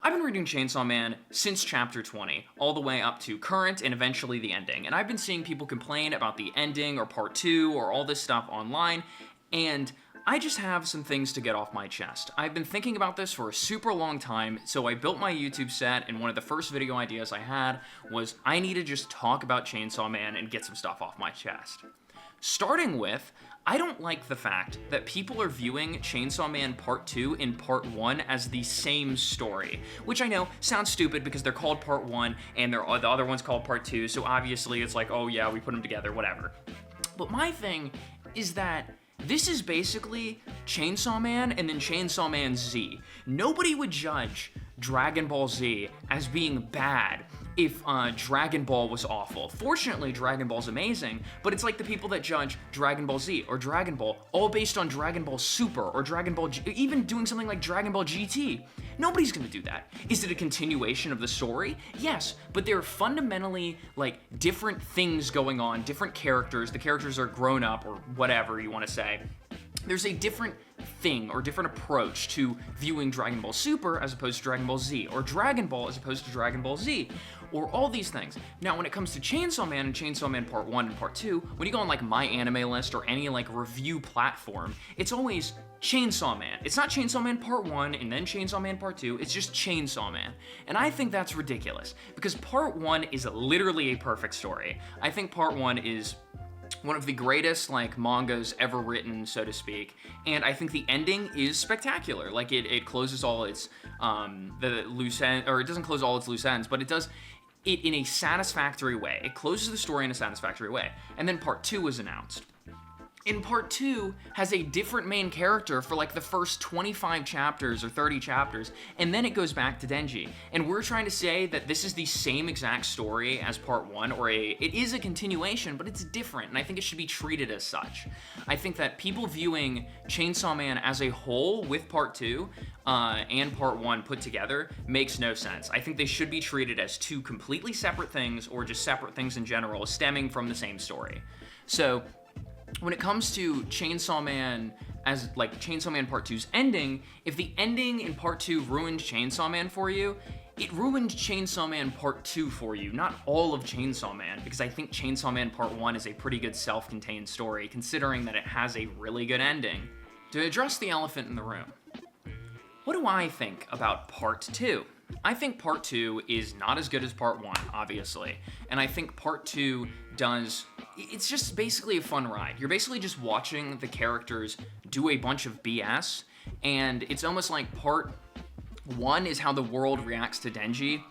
I've been reading Chainsaw Man since chapter 20, all the way up to current and eventually the ending. And I've been seeing people complain about the ending or part 2 or all this stuff online, and I just have some things to get off my chest. I've been thinking about this for a super long time, so I built my YouTube set, and one of the first video ideas I had was I need to just talk about Chainsaw Man and get some stuff off my chest. Starting with, I don't like the fact that people are viewing Chainsaw Man Part 2 and Part 1 as the same story, which I know sounds stupid because they're called Part 1 and the other one's called Part 2, so obviously it's like, oh yeah, we put them together, whatever. But my thing is that this is basically Chainsaw Man and then Chainsaw Man Z. Nobody would judge Dragon Ball Z as being bad if Dragon Ball was awful. Fortunately, Dragon Ball's amazing, but it's like the people that judge Dragon Ball Z or Dragon Ball all based on Dragon Ball Super or Dragon Ball even doing something like Dragon Ball GT. Nobody's gonna do that. Is it a continuation of the story? Yes, but there are fundamentally like different things going on, different characters. The characters are grown up or whatever you want to say. There's a different thing or different approach to viewing Dragon Ball Super as opposed to Dragon Ball Z, or Dragon Ball as opposed to Dragon Ball Z, or all these things. Now, when it comes to Chainsaw Man and Chainsaw Man Part 1 and Part 2, when you go on like My Anime List or any like review platform, it's always Chainsaw Man. It's not Chainsaw Man Part 1 and then Chainsaw Man Part 2, it's just Chainsaw Man. And I think that's ridiculous, because Part 1 is literally a perfect story. I think Part 1 is one of the greatest like mangas ever written, so to speak, and I think the ending is spectacular. Like it closes all its the loose ends, or it doesn't close all its loose ends, but it does it in a satisfactory way. It closes the story in a satisfactory way. And then Part 2 was announced. And Part 2 has a different main character for like the first 25 chapters or 30 chapters, and then it goes back to Denji. And we're trying to say that this is the same exact story as Part 1, or it is a continuation, but it's different, and I think it should be treated as such. I think that people viewing Chainsaw Man as a whole with Part 2 and Part 1 put together makes no sense. I think they should be treated as two completely separate things, or just separate things in general, stemming from the same story. So, when it comes to Chainsaw Man as like Chainsaw Man Part 2's ending, if the ending in Part 2 ruined Chainsaw Man for you, it ruined Chainsaw Man Part 2 for you, not all of Chainsaw Man, because I think Chainsaw Man Part 1 is a pretty good self-contained story, considering that it has a really good ending. To address the elephant in the room, what do I think about Part 2? I think Part 2 is not as good as Part 1, obviously, and I think Part 2 it's just basically a fun ride. You're basically just watching the characters do a bunch of BS, and it's almost like Part 1 is how the world reacts to Denji,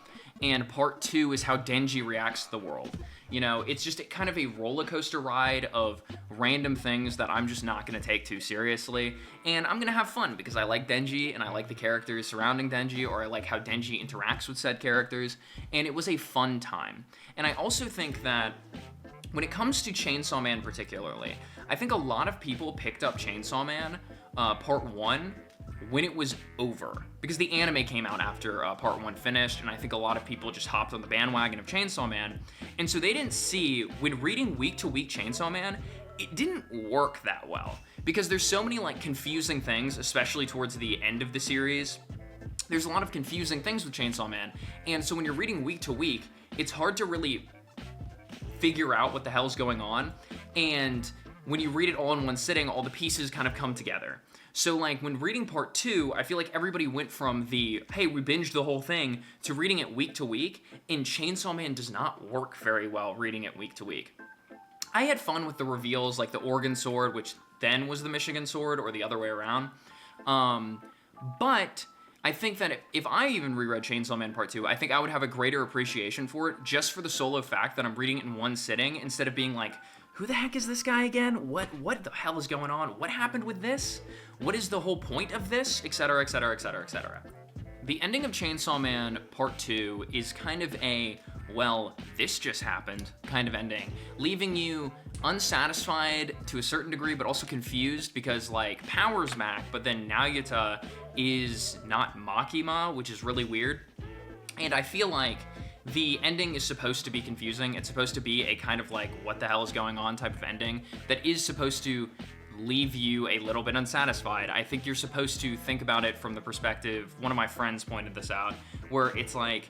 and Part 2 is how Denji reacts to the world. You know, it's just kind of a roller coaster ride of random things that I'm just not going to take too seriously, and I'm going to have fun because I like Denji, and I like the characters surrounding Denji, or I like how Denji interacts with said characters, and it was a fun time. And I also think that when it comes to Chainsaw Man particularly, I think a lot of people picked up Chainsaw Man Part 1 when it was over, because the anime came out after Part 1 finished, and I think a lot of people just hopped on the bandwagon of Chainsaw Man, and so they didn't see, when reading week-to-week Chainsaw Man, it didn't work that well, because there's so many like confusing things, especially towards the end of the series. There's a lot of confusing things with Chainsaw Man, and so when you're reading week to week, it's hard to really figure out what the hell's going on, and when you read it all in one sitting, all the pieces kind of come together. So like when reading Part 2, I feel like everybody went from the, hey, we binged the whole thing, to reading it week to week, and Chainsaw Man does not work very well reading it week to week. I had fun with the reveals, like the Oregon Sword, which then was the Michigan Sword, or the other way around. But I think that if I even reread Chainsaw Man Part 2, I think I would have a greater appreciation for it, just for the solo fact that I'm reading it in one sitting, instead of being like, who the heck is this guy again? What the hell is going on? What happened with this? What is the whole point of this? Etc., etc., etc., etc. The ending of Chainsaw Man Part 2 is kind of a, well, this just happened kind of ending, leaving you unsatisfied to a certain degree, but also confused, because like Power's Mac, but then Nagyata is not Makima, which is really weird. And I feel like the ending is supposed to be confusing. It's supposed to be a kind of like, what the hell is going on type of ending that is supposed to leave you a little bit unsatisfied. I think you're supposed to think about it from the perspective, one of my friends pointed this out, where it's like,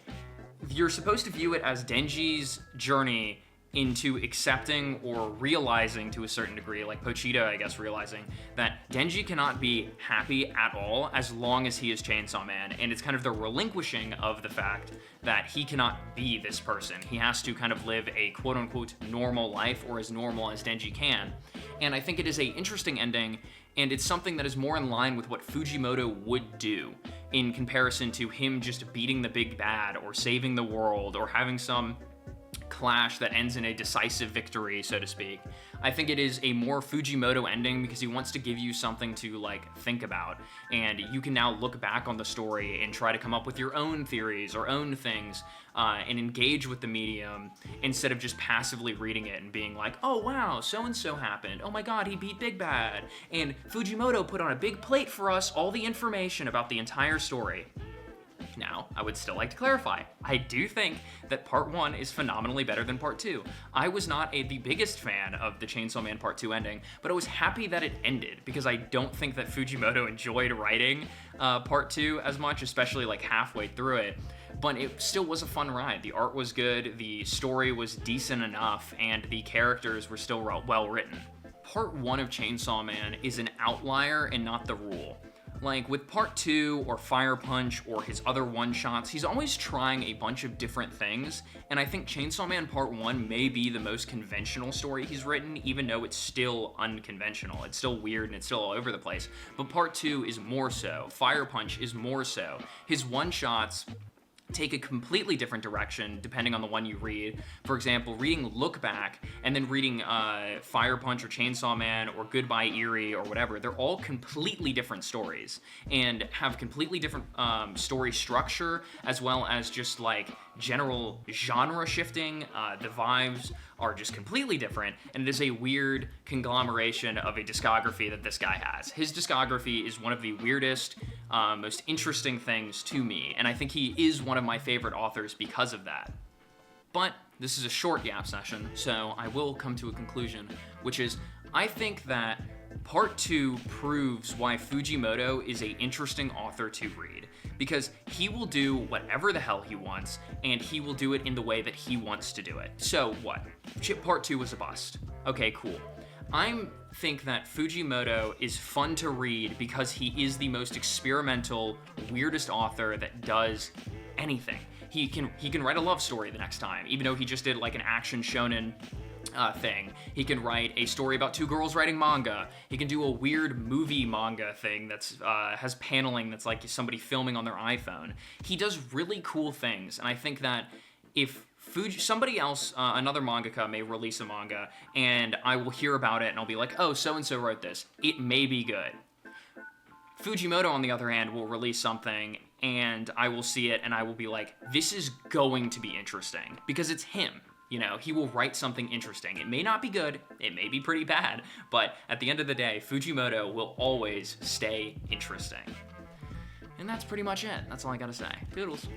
you're supposed to view it as Denji's journey into accepting or realizing to a certain degree, like Pochita, I guess, realizing that Denji cannot be happy at all as long as he is Chainsaw Man, and it's kind of the relinquishing of the fact that he cannot be this person. He has to kind of live a quote-unquote normal life, or as normal as Denji can, and I think it is a interesting ending, and it's something that is more in line with what Fujimoto would do in comparison to him just beating the big bad, or saving the world, or having some clash that ends in a decisive victory, so to speak. I think it is a more Fujimoto ending because he wants to give you something to like think about, and you can now look back on the story and try to come up with your own theories or own things, and engage with the medium instead of just passively reading it and being like, oh wow, so and so happened, oh my god, he beat Big Bad, and Fujimoto put on a big plate for us all the information about the entire story. Now, I would still like to clarify, I do think that Part 1 is phenomenally better than Part 2. I was not the biggest fan of the Chainsaw Man Part 2 ending, but I was happy that it ended, because I don't think that Fujimoto enjoyed writing Part 2 as much, especially like halfway through it. But it still was a fun ride. The art was good, the story was decent enough, and the characters were still well written. Part 1 of Chainsaw Man is an outlier and not the rule. Like, with Part 2, or Fire Punch, or his other one-shots, he's always trying a bunch of different things, and I think Chainsaw Man Part 1 may be the most conventional story he's written, even though it's still unconventional. It's still weird, and it's still all over the place. But Part 2 is more so. Fire Punch is more so. His one-shots take a completely different direction depending on the one you read. For example, reading Look Back and then reading Fire Punch or Chainsaw Man or Goodbye Eerie or whatever, they're all completely different stories and have completely different story structure, as well as just like general genre shifting. The vibes are just completely different, and it is a weird conglomeration of a discography that this guy has. His discography is one of the weirdest, most interesting things to me, and I think he is one of my favorite authors because of that. But this is a short Yap session, so I will come to a conclusion, which is, I think that Part 2 proves why Fujimoto is an interesting author to read, because he will do whatever the hell he wants, and he will do it in the way that he wants to do it. So what? Part 2 was a bust. Okay, cool. I think that Fujimoto is fun to read because he is the most experimental, weirdest author that does anything. He can write a love story the next time, even though he just did like an action shonen thing. He can write a story about two girls writing manga. He can do a weird movie manga thing that's has paneling that's like somebody filming on their iPhone. He does really cool things, and I think that if somebody else, another mangaka may release a manga, and I will hear about it, and I'll be like, oh, so-and-so wrote this. It may be good. Fujimoto, on the other hand, will release something, and I will see it, and I will be like, this is going to be interesting, because it's him. You know, he will write something interesting. It may not be good, it may be pretty bad, but at the end of the day, Fujimoto will always stay interesting. And that's pretty much it. That's all I gotta say. Toodles.